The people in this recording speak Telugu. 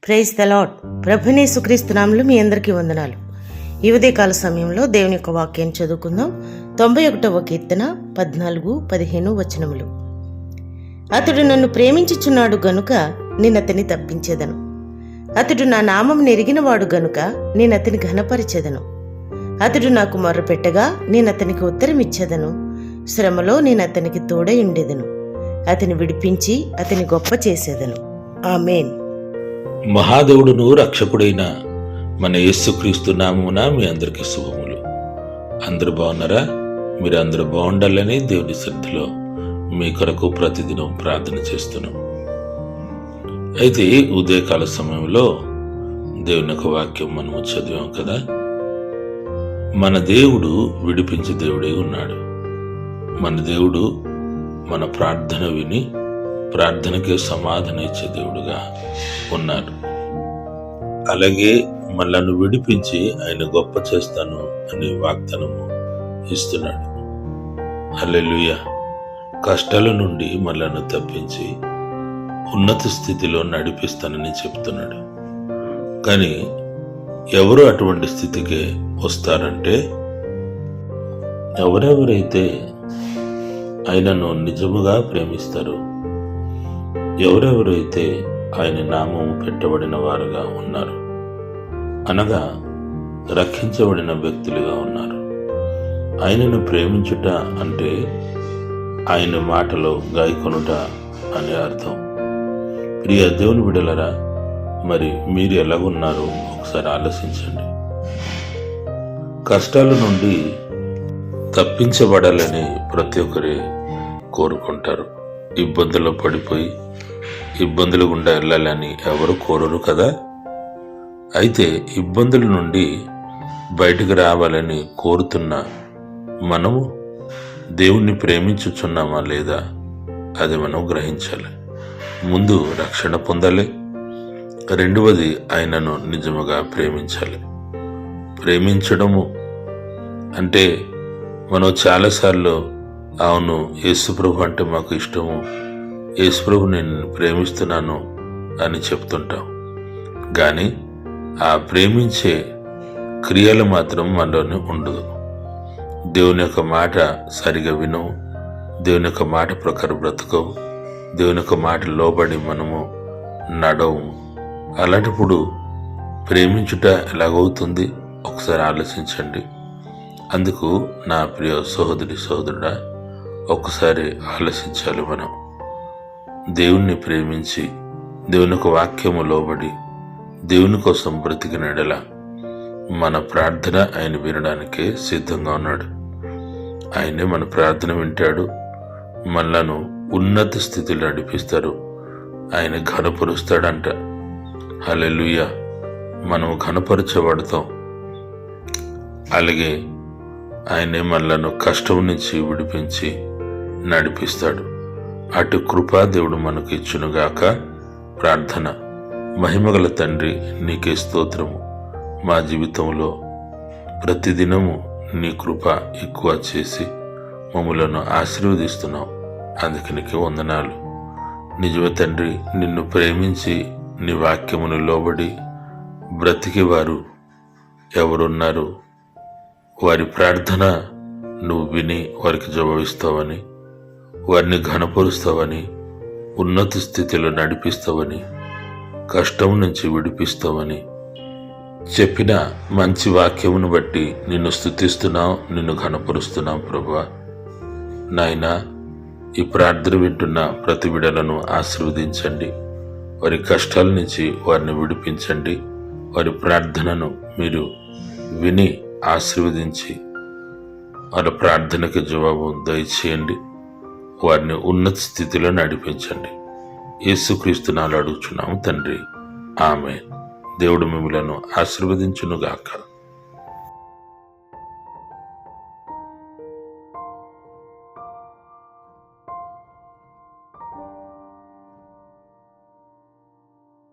Praise the lord. ప్రభువైన యేసుక్రీస్తు నామములో మీ అందరికీ వందనాలు. ఈ ఉదయకాల సమయంలో దేవుని యొక్క వాక్యాన్ని చదువుకుందాం. 91వ కీర్తన 14-15 వచనములు. అతడు నన్ను ప్రేమించుచున్నాడు గనుక నేనతని తప్పించెదను. అతడు నా నామం నెరిగినవాడు గనుక నేనతని ఘనపరిచెదను. అతడు నాకు మొర్రపెట్టగా నేనతనికి ఉత్తరమిచ్చెదను. శ్రమలో నేనతనికి తోడై ఉండెదను. అతని విడిపించి అతని గొప్ప చేసేదను. ఆమేన్. మహాదేవుడును రక్షకుడైన మన యేసుక్రీస్తు నామమున మీ అందరికీ శుభములు. అందరూ బాగున్నారా? మీరు అందరూ బాగుండాలని దేవుని సన్నిధిలో మీ కొరకు ప్రతిదినం ప్రార్థన చేస్తున్నాం. అయితే ఉదయకాల సమయంలో దేవుని యొక్క వాక్యం మనము చదివాం కదా. మన దేవుడు విడిపించే దేవుడే ఉన్నాడు. మన దేవుడు మన ప్రార్థన విని ప్రార్థనకే సమాధానం ఇచ్చే దేవుడుగా ఉన్నారు. అలాగే మనల్ని విడిపించి ఆయన గొప్ప చేస్తాను అనే వాగ్దానము ఇస్తున్నాడు. హల్లెలూయా. కష్టాల నుండి మనల్ని తప్పించి ఉన్నత స్థితిలో నడిపిస్తానని చెప్తున్నాడు. కానీ ఎవరు అటువంటి స్థితికి వస్తారంటే ఎవరెవరైతే ఆయనను నిజముగా ప్రేమిస్తారు, ఎవరెవరైతే ఆయన నామము పెట్టబడిన వారుగా ఉన్నారు, అనగా రక్షించబడిన వ్యక్తులుగా ఉన్నారు. ఆయనను ప్రేమించుట అంటే ఆయన మాటలో గాయకొనుట అనే అర్థం. ప్రియ దేవుని బిడ్డలారా, మరి మీరు ఎలాగున్నారో ఒకసారి ఆలోచించండి. కష్టాల నుండి తప్పించబడాలని ప్రతి ఒక్కరే కోరుకుంటారు. ఇబ్బందుల్లో పడిపోయి ఇబ్బందుల గుండా వెళ్ళాలని ఎవరు కోరరు కదా. అయితే ఇబ్బందుల నుండి బయటకు రావాలని కోరుతున్న మనము దేవుణ్ణి ప్రేమించుచున్నామా లేదా అది మనం గ్రహించాలి. ముందు రక్షణ పొందాలి, రెండవది ఆయనను నిజముగా ప్రేమించాలి. ప్రేమించడము అంటే మనం చాలాసార్లు అవును యేసుప్రభు అంటే మాకు ఇష్టము, యేసుప్రభు నేను ప్రేమిస్తున్నాను అని చెప్తుంటాం. కానీ ఆ ప్రేమించే క్రియలు మాత్రం మనలోనే ఉండదు. దేవుని యొక్క మాట సరిగా వినవు, దేవుని యొక్క మాట ప్రకారం బ్రతకవు, దేవుని యొక్క మాట లోబడి మనము నడవు. అలాంటప్పుడు ప్రేమించుట ఎలాగవుతుంది ఒకసారి ఆలోచించండి. అందుకు నా ప్రియ సహోదరి సహోదరుడా, ఒక్కసారి ఆలోచించాలి. మనం దేవుణ్ణి ప్రేమించి దేవుని యొక్క వాక్యము లోబడి దేవుని కోసం బ్రతికిన ఎడల మన ప్రార్థన ఆయన వినడానికే సిద్ధంగా ఉన్నాడు. ఆయనే మన ప్రార్థన వింటాడు, మనలను ఉన్నత స్థితిలో నడిపిస్తారు, ఆయన ఘనపరుస్తాడంట. హల్లెలూయా. మనం ఘనపరచబడతాం. అలాగే ఆయనే మనలను కష్టం నుంచి విడిపించి నడిపిస్తాడు. అటు కృపా దేవుడు మనకు ఇచ్చునుగాక. ప్రార్థన. మహిమగల తండ్రి, నీకే స్తోత్రము. మా జీవితంలో ప్రతిదినము నీ కృప ఎక్కువ చేసి మమ్ములను ఆశీర్వదిస్తున్నావు. అందుకు నీకే వందనాలు. నిజమే తండ్రి, నిన్ను ప్రేమించి నీ వాక్యమును లోబడి బ్రతికేవారు ఎవరున్నారు? వారి ప్రార్థన నువ్వు విని వారికి జవాబిస్తావని, వారిని ఘనపరుస్తావని, ఉన్నత స్థితిలో నడిపిస్తావని, కష్టం నుంచి విడిపిస్తావని చెప్పిన మంచి వాక్యమును బట్టి నిన్ను స్తుతిస్తున్నావు, నిన్ను ఘనపరుస్తున్నావు ప్రభువా. నాయనా, ఈ ప్రార్థన వింటున్న ప్రతి బిడ్డలను ఆశీర్వదించండి. వారి కష్టాల నుంచి వారిని విడిపించండి. వారి ప్రార్థనను మీరు విని ఆశీర్వదించి వాళ్ళ ప్రార్థనకి జవాబు దయచేయండి. వారిని ఉన్నత స్థితిలో నడిపించండి. యేసుక్రీస్తు నామములో అడుగుచున్నాము తండ్రి. ఆమేన్. దేవుడు మిమ్మలను ఆశీర్వదించునుగాక.